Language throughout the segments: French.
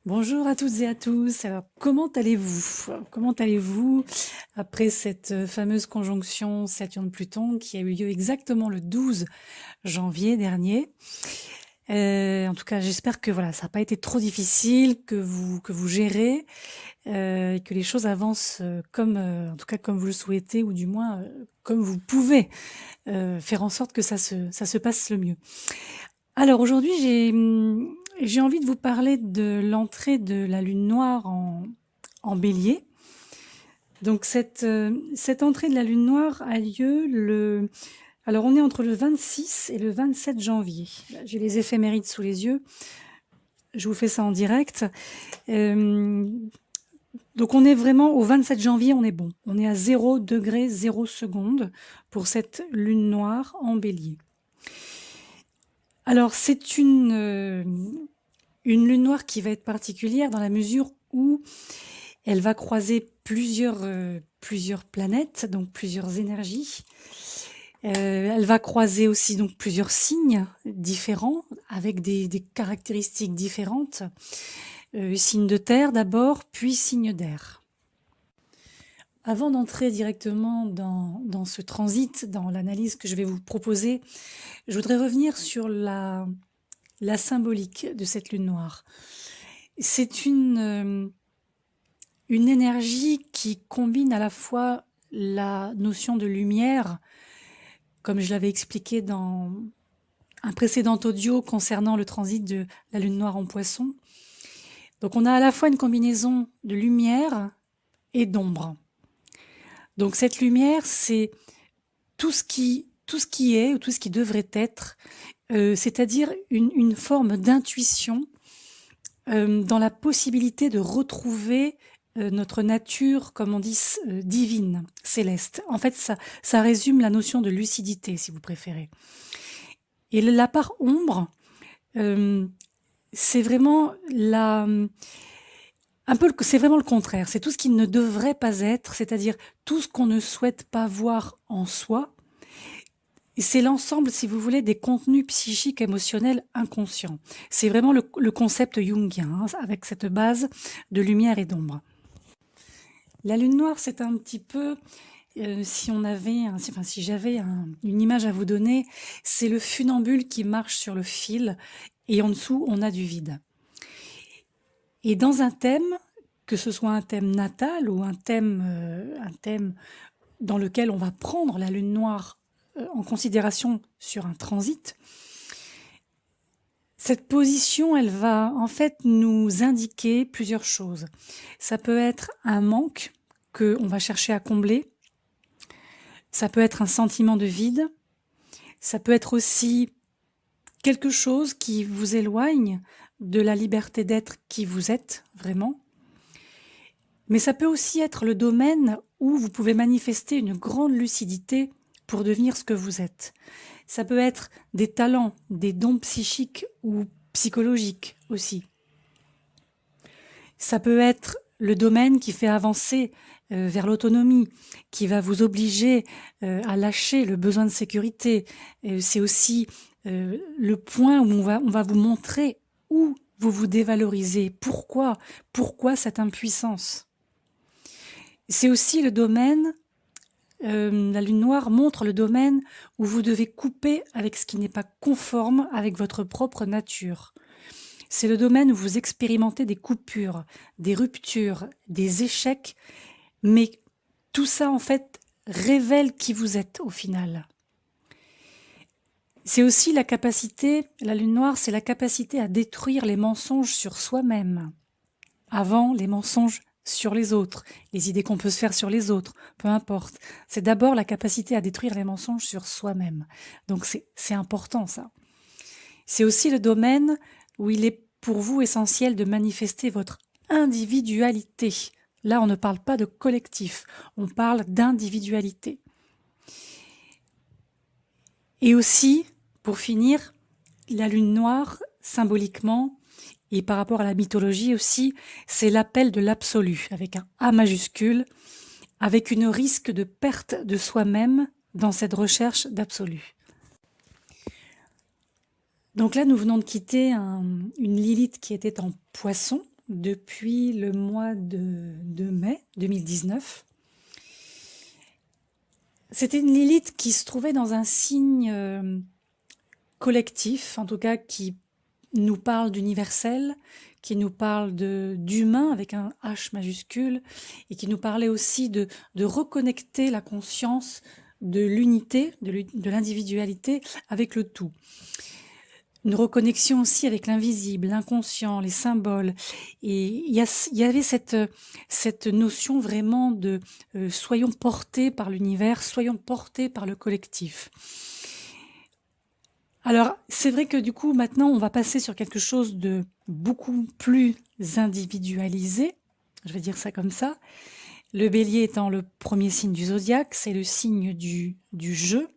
Bonjour à toutes et à tous. Alors, comment allez-vous? Comment allez-vous après cette fameuse conjonction Saturne-Pluton qui a eu lieu exactement le 12 janvier dernier? En tout cas, j'espère que voilà, ça n'a pas été trop difficile, que vous gérez, et que les choses avancent comme, en tout cas comme vous le souhaitez, ou du moins comme vous pouvez faire en sorte que ça se passe le mieux. Alors aujourd'hui, j'ai envie de vous parler de l'entrée de la lune noire en bélier. Donc cette entrée de la lune noire a lieu alors on est entre le 26 et le 27 janvier. Là, j'ai les éphémérides sous les yeux. Je vous fais ça en direct. Euh, donc on est vraiment au 27 janvier, on est bon. On est à 0 degré 0 seconde pour cette lune noire en bélier. Alors c'est une lune noire qui va être particulière dans la mesure où elle va croiser plusieurs planètes, donc plusieurs énergies. Elle va croiser aussi donc plusieurs signes différents avec des caractéristiques différentes. Signe de terre d'abord, puis signe d'air. Avant d'entrer directement dans ce transit, dans l'analyse que je vais vous proposer, je voudrais revenir sur la symbolique de cette lune noire. C'est une énergie qui combine à la fois la notion de lumière, comme je l'avais expliqué dans un précédent audio concernant le transit de la lune noire en Poisson. Donc on a à la fois une combinaison de lumière et d'ombre. Donc cette lumière, c'est tout ce qui est ou tout ce qui devrait être, c'est-à-dire une forme d'intuition dans la possibilité de retrouver notre nature, comme on dit, divine, céleste. En fait, ça résume la notion de lucidité, si vous préférez. Et la part ombre, c'est vraiment c'est vraiment le contraire. C'est tout ce qui ne devrait pas être, c'est-à-dire tout ce qu'on ne souhaite pas voir en soi. Et c'est l'ensemble, si vous voulez, des contenus psychiques, émotionnels, inconscients. C'est vraiment le concept jungien, hein, avec cette base de lumière et d'ombre. La lune noire, c'est un petit peu, si j'avais une image à vous donner, c'est le funambule qui marche sur le fil et en dessous, on a du vide. Et dans un thème, que ce soit un thème natal ou un thème dans lequel on va prendre la lune noire en considération sur un transit, cette position, elle va en fait nous indiquer plusieurs choses. Ça peut être un manque qu'on va chercher à combler, ça peut être un sentiment de vide, ça peut être aussi quelque chose qui vous éloigne de la liberté d'être qui vous êtes vraiment. Mais ça peut aussi être le domaine où vous pouvez manifester une grande lucidité pour devenir ce que vous êtes. Ça peut être des talents, des dons psychiques ou psychologiques aussi. Ça peut être le domaine qui fait avancer vers l'autonomie, qui va vous obliger à lâcher le besoin de sécurité. C'est aussi le point où on va vous montrer où vous vous dévalorisez. Pourquoi cette impuissance? C'est aussi le domaine, la lune noire montre le domaine où vous devez couper avec ce qui n'est pas conforme avec votre propre nature. C'est le domaine où vous expérimentez des coupures, des ruptures, des échecs, mais tout ça en fait révèle qui vous êtes au final. C'est aussi la capacité, la lune noire, c'est la capacité à détruire les mensonges sur soi-même, avant les mensonges sur les autres, les idées qu'on peut se faire sur les autres, peu importe. C'est d'abord la capacité à détruire les mensonges sur soi-même. Donc c'est important ça. C'est aussi le domaine où il est pour vous essentiel de manifester votre individualité. Là, on ne parle pas de collectif, on parle d'individualité. Et aussi, pour finir, la lune noire, symboliquement, et par rapport à la mythologie aussi, c'est l'appel de l'absolu, avec un A majuscule, avec une risque de perte de soi-même dans cette recherche d'absolu. Donc là, nous venons de quitter une Lilith qui était en Poisson, depuis le mois de mai 2019. C'était une Lilith qui se trouvait dans un signe collectif, en tout cas qui nous parle d'universel, qui nous parle d'humain avec un H majuscule, et qui nous parlait aussi de reconnecter la conscience de l'unité, de l'individualité avec le tout. Une reconnexion aussi avec l'invisible, l'inconscient, les symboles. Et il y avait cette notion vraiment de soyons portés par l'univers, soyons portés par le collectif. Alors, c'est vrai que du coup, maintenant, on va passer sur quelque chose de beaucoup plus individualisé. Je vais dire ça comme ça. Le bélier étant le premier signe du zodiaque, c'est le signe du jeu.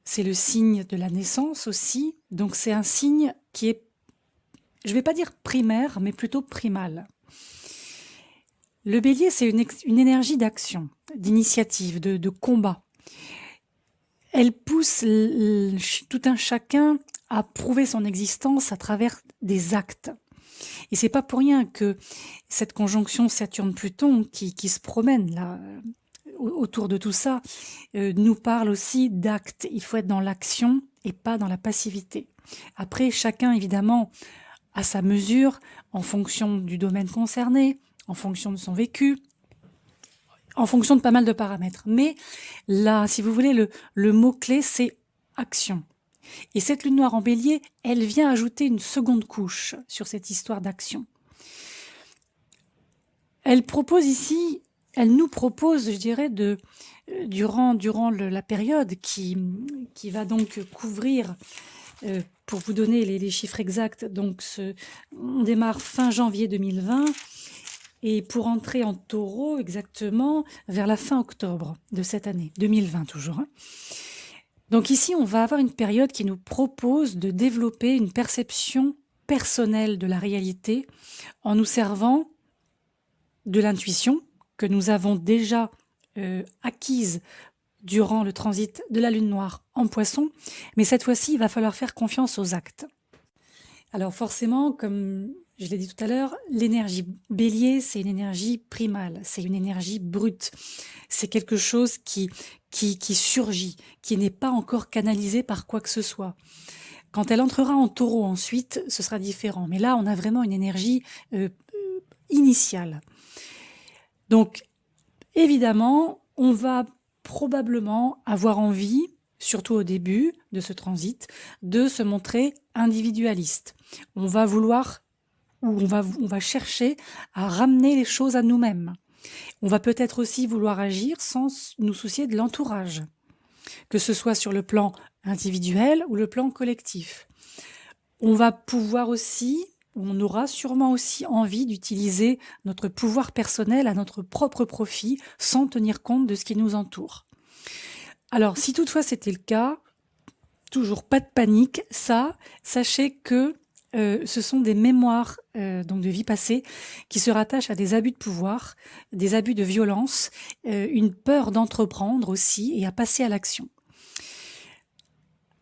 C'est le signe de la naissance aussi. Donc, c'est un signe qui est, je ne vais pas dire primaire, mais plutôt primal. Le bélier, c'est une énergie d'action, d'initiative, de combat. Elle pousse tout un chacun à prouver son existence à travers des actes. Et c'est pas pour rien que cette conjonction Saturne-Pluton qui se promène là autour de tout ça nous parle aussi d'actes. Il faut être dans l'action et pas dans la passivité. Après, chacun évidemment a sa mesure en fonction du domaine concerné, en fonction de son vécu, en fonction de pas mal de paramètres. Mais là, si vous voulez, le mot-clé, c'est action. Et cette lune noire en bélier, elle vient ajouter une seconde couche sur cette histoire d'action. Elle nous propose, je dirais, durant la période qui va donc couvrir, pour vous donner les chiffres exacts, donc on démarre fin janvier 2020, et pour entrer en taureau exactement vers la fin octobre de cette année, 2020 toujours. Donc ici, on va avoir une période qui nous propose de développer une perception personnelle de la réalité en nous servant de l'intuition que nous avons déjà acquise durant le transit de la lune noire en poisson, mais cette fois-ci, il va falloir faire confiance aux actes. Alors forcément, comme je l'ai dit tout à l'heure, l'énergie bélier, c'est une énergie primale, c'est une énergie brute. C'est quelque chose qui surgit, qui n'est pas encore canalisé par quoi que ce soit. Quand elle entrera en taureau ensuite, ce sera différent. Mais là, on a vraiment une énergie initiale. Donc, évidemment, on va probablement avoir envie, surtout au début de ce transit, de se montrer individualiste. On va vouloir, ou on va chercher à ramener les choses à nous-mêmes. On va peut-être aussi vouloir agir sans nous soucier de l'entourage, que ce soit sur le plan individuel ou le plan collectif. On va pouvoir aussi, on aura sûrement aussi envie d'utiliser notre pouvoir personnel à notre propre profit sans tenir compte de ce qui nous entoure. Alors, si toutefois c'était le cas, toujours pas de panique, sachez que ce sont des mémoires donc de vie passée qui se rattachent à des abus de pouvoir, des abus de violence, une peur d'entreprendre aussi et à passer à l'action.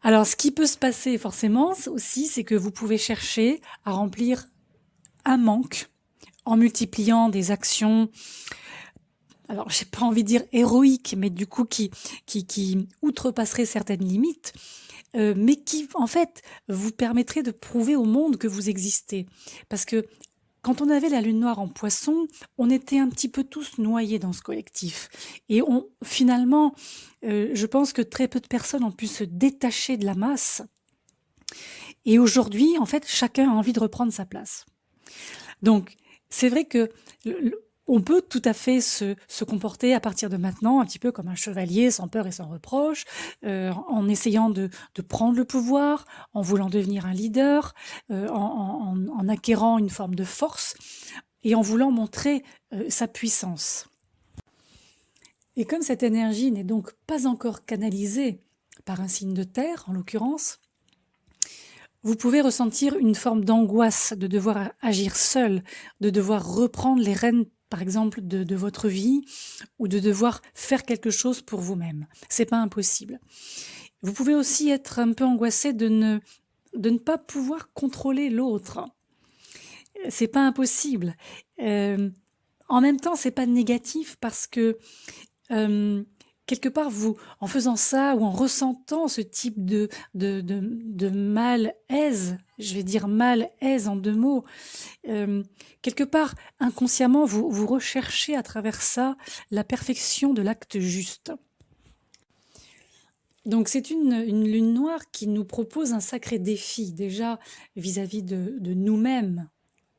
Alors, ce qui peut se passer forcément aussi, c'est que vous pouvez chercher à remplir un manque en multipliant des actions. Alors, j'ai pas envie de dire héroïques, mais du coup qui outrepasseraient certaines limites. Mais qui, en fait, vous permettrait de prouver au monde que vous existez. Parce que quand on avait la lune noire en poisson, on était un petit peu tous noyés dans ce collectif. Et finalement, je pense que très peu de personnes ont pu se détacher de la masse. Et aujourd'hui, en fait, chacun a envie de reprendre sa place. Donc, c'est vrai que on peut tout à fait se comporter à partir de maintenant un petit peu comme un chevalier, sans peur et sans reproche, en essayant de prendre le pouvoir, en voulant devenir un leader, en acquérant une forme de force et en voulant montrer sa puissance. Et comme cette énergie n'est donc pas encore canalisée par un signe de terre, en l'occurrence, vous pouvez ressentir une forme d'angoisse de devoir agir seul, de devoir reprendre les rênes par exemple de votre vie ou de devoir faire quelque chose pour vous-même. C'est pas impossible. Vous pouvez aussi être un peu angoissé de ne pas pouvoir contrôler l'autre. c'est pas impossible. En même temps, c'est pas négatif parce que quelque part, en faisant ça ou en ressentant ce type de malaise, je vais dire malaise en deux mots, quelque part, inconsciemment, vous recherchez à travers ça la perfection de l'acte juste. Donc c'est une lune noire qui nous propose un sacré défi, déjà vis-à-vis de nous-mêmes.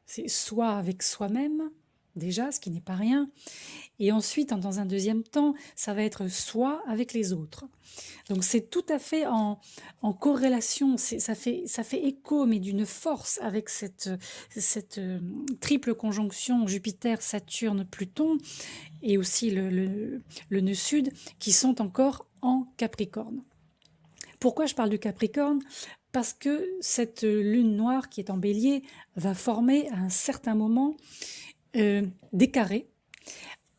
C'est soi avec soi-même, déjà, ce qui n'est pas rien. Et ensuite, dans un deuxième temps, ça va être soi avec les autres. Donc c'est tout à fait en corrélation, ça fait écho, mais d'une force avec cette triple conjonction Jupiter, Saturne, Pluton, et aussi le nœud sud, qui sont encore en Capricorne. Pourquoi je parle du Capricorne? Parce que cette lune noire qui est en Bélier va former à un certain moment des carrés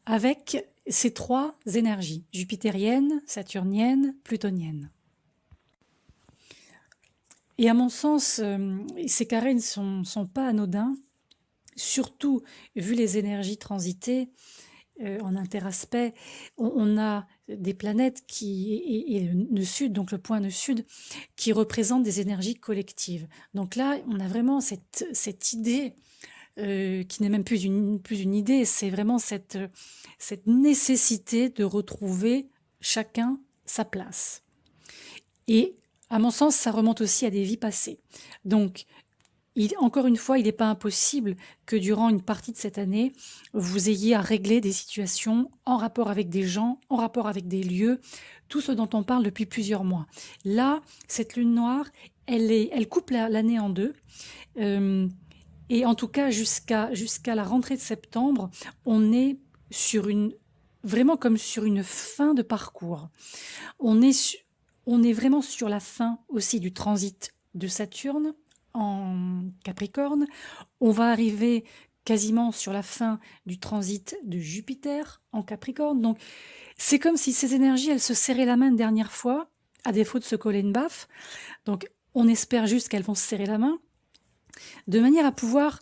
avec ces trois énergies, jupitérienne, saturnienne, plutonienne. Et à mon sens, ces carrés ne sont pas anodins, surtout vu les énergies transitées en interaspect. On a des planètes et le nœud sud, donc le point nœud sud, qui représentent des énergies collectives. Donc là, on a vraiment cette idée qui n'est même plus une idée, c'est vraiment cette nécessité de retrouver chacun sa place. Et à mon sens, ça remonte aussi à des vies passées. Donc, encore une fois, il n'est pas impossible que durant une partie de cette année, vous ayez à régler des situations en rapport avec des gens, en rapport avec des lieux, tout ce dont on parle depuis plusieurs mois. Là, cette lune noire, elle coupe l'année en deux. Et en tout cas, jusqu'à la rentrée de septembre, on est vraiment comme sur une fin de parcours. On est vraiment sur la fin aussi du transit de Saturne en Capricorne. On va arriver quasiment sur la fin du transit de Jupiter en Capricorne. Donc, c'est comme si ces énergies, elles se serraient la main une dernière fois, à défaut de se coller une baffe. Donc, on espère juste qu'elles vont se serrer la main, de manière à pouvoir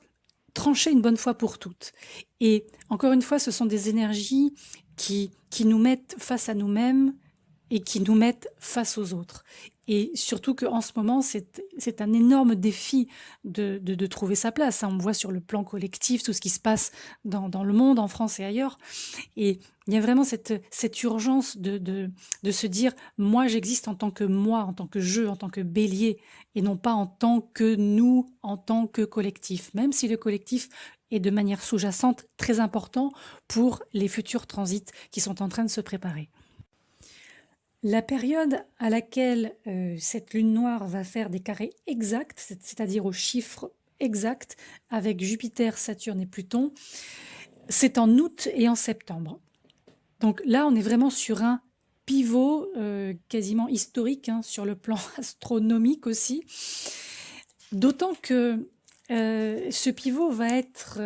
trancher une bonne fois pour toutes. Et encore une fois, ce sont des énergies qui nous mettent face à nous-mêmes et qui nous mettent face aux autres. Et surtout qu'en ce moment, c'est un énorme défi de trouver sa place. On voit sur le plan collectif tout ce qui se passe dans le monde, en France et ailleurs. Et il y a vraiment cette urgence de se dire « moi, j'existe en tant que moi, en tant que je, en tant que bélier, et non pas en tant que nous, en tant que collectif ». Même si le collectif est de manière sous-jacente très important pour les futurs transits qui sont en train de se préparer. La période à laquelle cette lune noire va faire des carrés exacts, c'est-à-dire aux chiffres exacts, avec Jupiter, Saturne et Pluton, c'est en août et en septembre. Donc là, on est vraiment sur un pivot quasiment historique, sur le plan astronomique aussi. D'autant que ce pivot va être...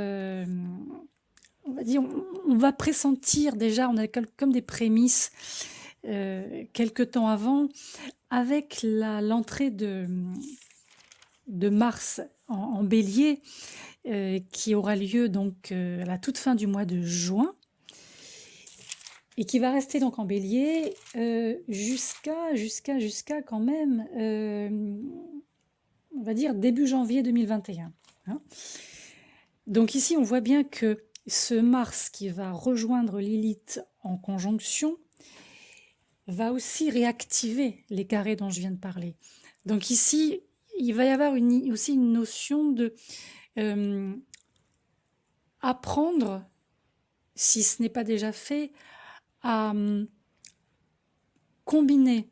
on va dire, on va pressentir déjà, on a comme des prémices quelque temps avant, avec l'entrée de Mars en Bélier, qui aura lieu donc à la toute fin du mois de juin, et qui va rester donc en Bélier jusqu'à quand même, on va dire début janvier 2021. Donc ici, on voit bien que ce Mars qui va rejoindre Lilith en conjonction va aussi réactiver les carrés dont je viens de parler. Donc ici, il va y avoir aussi une notion de apprendre, si ce n'est pas déjà fait, à combiner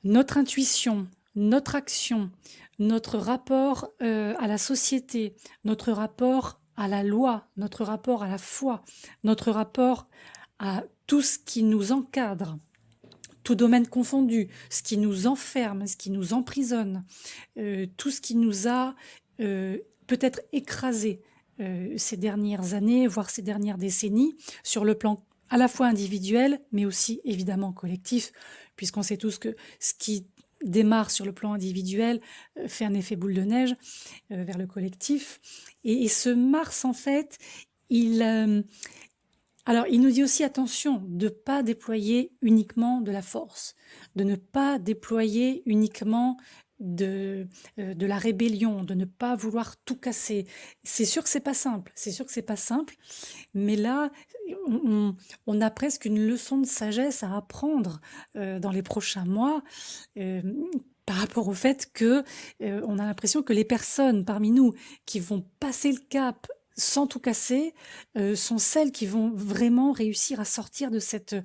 notre intuition, notre action, notre rapport à la société, notre rapport à la loi, notre rapport à la foi, notre rapport à tout ce qui nous encadre, tout domaine confondu, ce qui nous enferme, ce qui nous emprisonne, tout ce qui nous a peut-être écrasé ces dernières années, voire ces dernières décennies, sur le plan à la fois individuel, mais aussi évidemment collectif, puisqu'on sait tous que ce qui démarre sur le plan individuel, fait un effet boule de neige vers le collectif. Et ce Mars, en fait, il, alors, il nous dit aussi attention de ne pas déployer uniquement de la force, de ne pas déployer uniquement de la rébellion, de ne pas vouloir tout casser. C'est sûr que c'est pas simple, c'est sûr que c'est pas simple, mais là, on a presque une leçon de sagesse à apprendre dans les prochains mois. euh, Par rapport au fait que on a l'impression que les personnes parmi nous qui vont passer le cap sans tout casser, sont celles qui vont vraiment réussir à sortir de cette,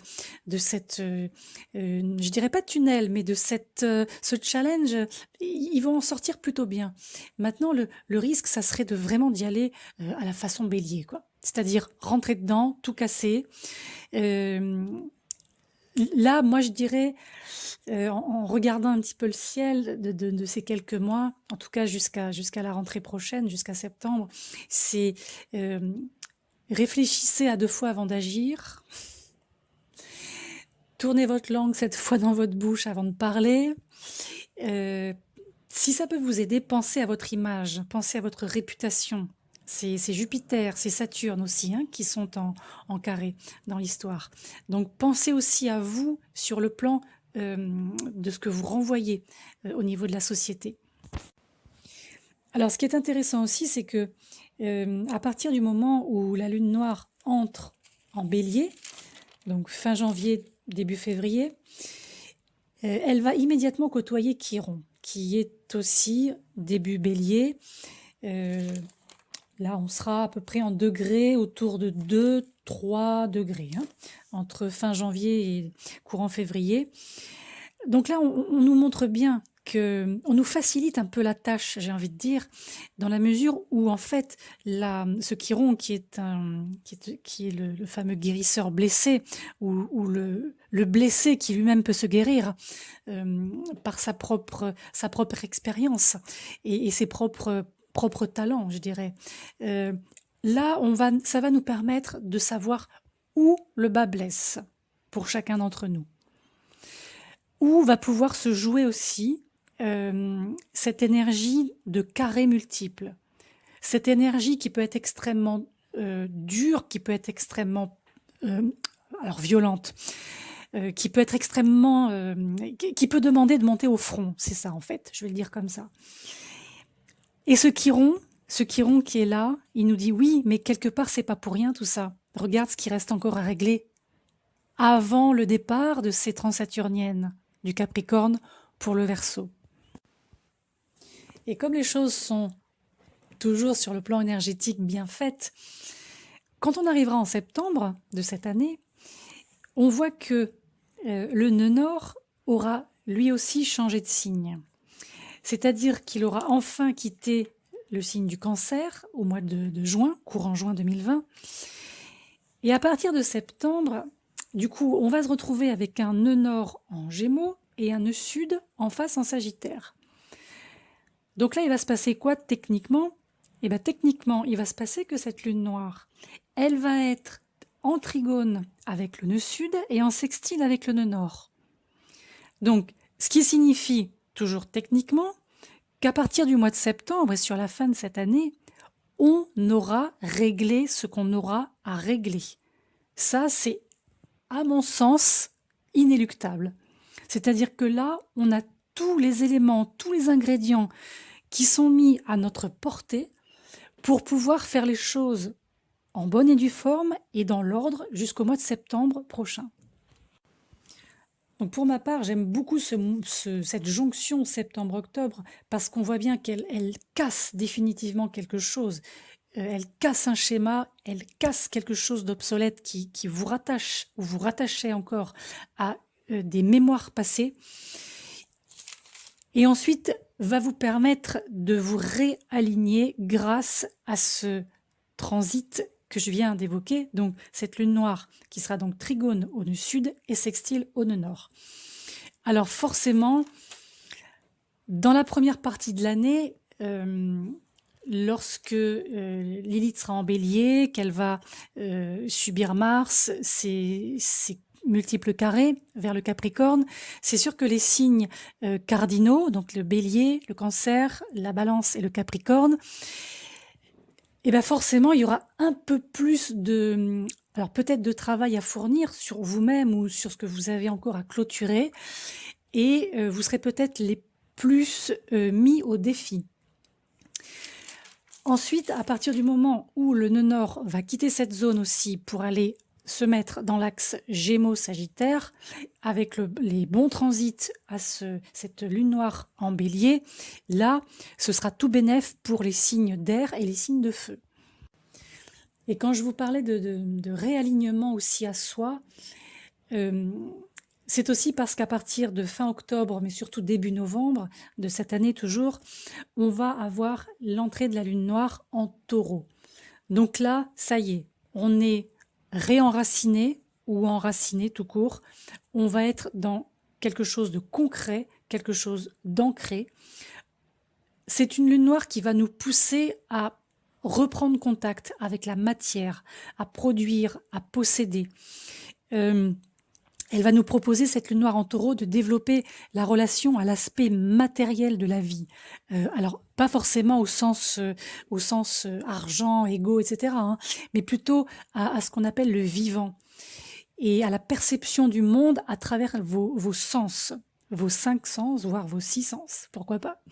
je dirais pas tunnel, mais de ce challenge. Ils vont en sortir plutôt bien. Maintenant, le risque, ça serait de vraiment d'y aller à la façon bélier, quoi. C'est-à-dire rentrer dedans, tout casser. Euh, Là, moi, je dirais, en regardant un petit peu le ciel de ces quelques mois, en tout cas jusqu'à la rentrée prochaine, jusqu'à septembre, c'est réfléchissez à 2 fois avant d'agir, tournez votre langue 7 fois dans votre bouche avant de parler. Si ça peut vous aider, pensez à votre image, pensez à votre réputation. C'est Jupiter, c'est Saturne aussi qui sont en carré dans l'histoire. Donc pensez aussi à vous sur le plan de ce que vous renvoyez au niveau de la société. Alors ce qui est intéressant aussi, c'est que à partir du moment où la lune noire entre en bélier, donc fin janvier, début février, elle va immédiatement côtoyer Chiron, qui est aussi début bélier. Là, on sera à peu près en degrés, autour de 2-3 degrés, entre fin janvier et courant février. Donc là, on nous montre bien on nous facilite un peu la tâche, j'ai envie de dire, dans la mesure où, en fait, ce Chiron, qui est le fameux guérisseur blessé, ou le blessé qui lui-même peut se guérir par sa propre expérience et ses propres talents, je dirais. Là, ça va nous permettre de savoir où le bas blesse pour chacun d'entre nous. Où va pouvoir se jouer aussi cette énergie de carrés multiples. Cette énergie qui peut être extrêmement dure, qui peut être extrêmement alors violente, qui peut être extrêmement... qui peut demander de monter au front, c'est ça en fait, je vais le dire comme ça. Et ce Chiron qui est là, il nous dit oui, mais quelque part c'est pas pour rien tout ça. Regarde ce qui reste encore à régler avant le départ de ces transsaturniennes du Capricorne pour le Verseau. Et comme les choses sont toujours sur le plan énergétique bien faites, quand on arrivera en septembre de cette année, on voit que le nœud nord aura lui aussi changé de signe. C'est-à-dire qu'il aura enfin quitté le signe du Cancer au mois de juin, courant juin 2020. Et à partir de septembre, du coup, on va se retrouver avec un nœud nord en Gémeaux et un nœud sud en face en Sagittaire. Donc là, il va se passer quoi techniquement ? Eh bien, techniquement, il va se passer que cette lune noire, elle va être en trigone avec le nœud sud et en sextile avec le nœud nord. Donc, ce qui signifie, toujours techniquement, qu'à partir du mois de septembre et sur la fin de cette année, on aura réglé ce qu'on aura à régler. Ça, c'est, à mon sens, inéluctable. C'est-à-dire que là, on a tous les éléments, tous les ingrédients qui sont mis à notre portée pour pouvoir faire les choses en bonne et due forme et dans l'ordre jusqu'au mois de septembre prochain. Donc pour ma part, j'aime beaucoup cette jonction septembre-octobre parce qu'on voit bien qu'elle casse définitivement quelque chose. Elle casse un schéma, elle casse quelque chose d'obsolète qui vous rattache ou vous rattachez encore à des mémoires passées. Et ensuite, va vous permettre de vous réaligner grâce à ce transit que je viens d'évoquer, donc cette lune noire qui sera donc trigone au nœud sud et sextile au nœud nord. Alors forcément, dans la première partie de l'année, lorsque Lilith sera en bélier, qu'elle va subir Mars, c'est multiples carrés vers le Capricorne, c'est sûr que les signes cardinaux, donc le Bélier, le Cancer, la Balance et le Capricorne, et bien forcément, il y aura un peu plus de, alors peut-être de travail à fournir sur vous-même ou sur ce que vous avez encore à clôturer, et vous serez peut-être les plus mis au défi. Ensuite, à partir du moment où le nœud nord va quitter cette zone aussi pour aller se mettre dans l'axe Gémeaux-Sagittaire, avec les bons transits à cette lune noire en bélier, là, ce sera tout bénef pour les signes d'air et les signes de feu. Et quand je vous parlais de réalignement aussi à soi, c'est aussi parce qu'à partir de fin octobre, mais surtout début novembre de cette année toujours, on va avoir l'entrée de la lune noire en taureau. Donc là, ça y est, on est réenraciné ou enraciné tout court. On va être dans quelque chose de concret, quelque chose d'ancré. C'est une lune noire qui va nous pousser à reprendre contact avec la matière, à produire, à posséder. Elle va nous proposer, cette lune noire en taureau, de développer la relation à l'aspect matériel de la vie. Alors, pas forcément au sens argent, ego, etc., hein, mais plutôt à ce qu'on appelle le vivant et à la perception du monde à travers vos sens, vos 5 sens, voire vos 6 sens, pourquoi pas.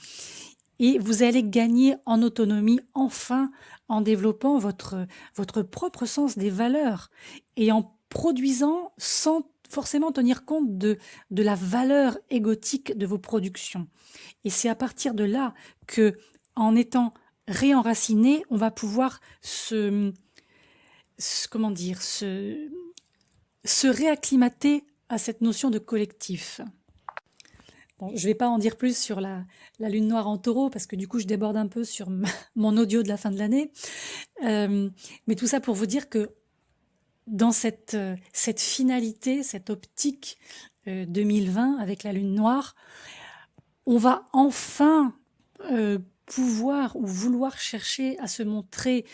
Et vous allez gagner en autonomie, enfin, en développant votre propre sens des valeurs et en produisant sans forcément tenir compte de la valeur égotique de vos productions. Et c'est à partir de là que, en étant réenraciné, on va pouvoir se réacclimater à cette notion de collectif. Bon, je ne vais pas en dire plus sur la lune noire en taureau, parce que du coup, je déborde un peu sur mon audio de la fin de l'année. Mais tout ça pour vous dire que dans cette finalité, cette optique 2020 avec la lune noire, on va enfin pouvoir ou vouloir chercher à se montrer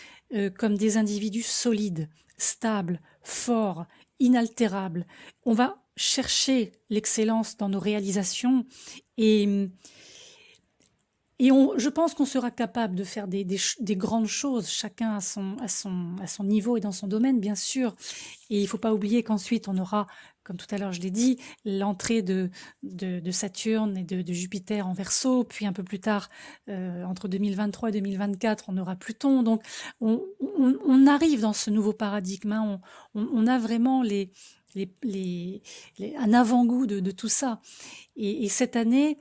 comme des individus solides, stables, forts, inaltérables. On va chercher l'excellence dans nos réalisations et je pense qu'on sera capable de faire des grandes choses, chacun à son niveau et dans son domaine, bien sûr. Et il ne faut pas oublier qu'ensuite, on aura, comme tout à l'heure je l'ai dit, l'entrée de Saturne et de Jupiter en Verseau, puis un peu plus tard, entre 2023 et 2024, on aura Pluton. Donc, on arrive dans ce nouveau paradigme, hein. On a vraiment un avant-goût de tout ça. Et cette année,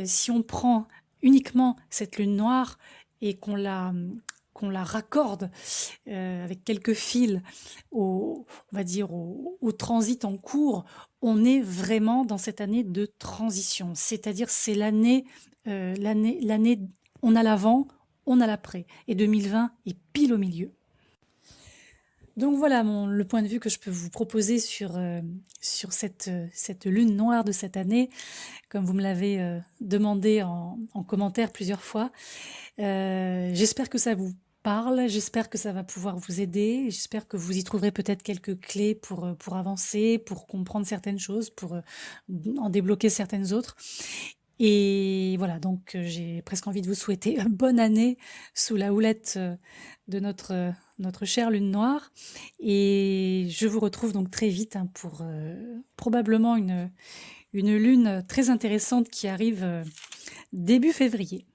si on prend uniquement cette lune noire et qu'on la raccorde avec quelques fils on va dire au transit en cours, on est vraiment dans cette année de transition. C'est-à-dire c'est l'année, on a l'avant, on a l'après. Et 2020 est pile au milieu. Donc voilà le point de vue que je peux vous proposer sur cette lune noire de cette année, comme vous me l'avez demandé en commentaire plusieurs fois. J'espère que ça vous parle, j'espère que ça va pouvoir vous aider, j'espère que vous y trouverez peut-être quelques clés pour avancer, pour comprendre certaines choses, pour en débloquer certaines autres. Et voilà, donc j'ai presque envie de vous souhaiter une bonne année sous la houlette de notre chère lune noire. Et je vous retrouve donc très vite pour probablement une lune très intéressante qui arrive début février.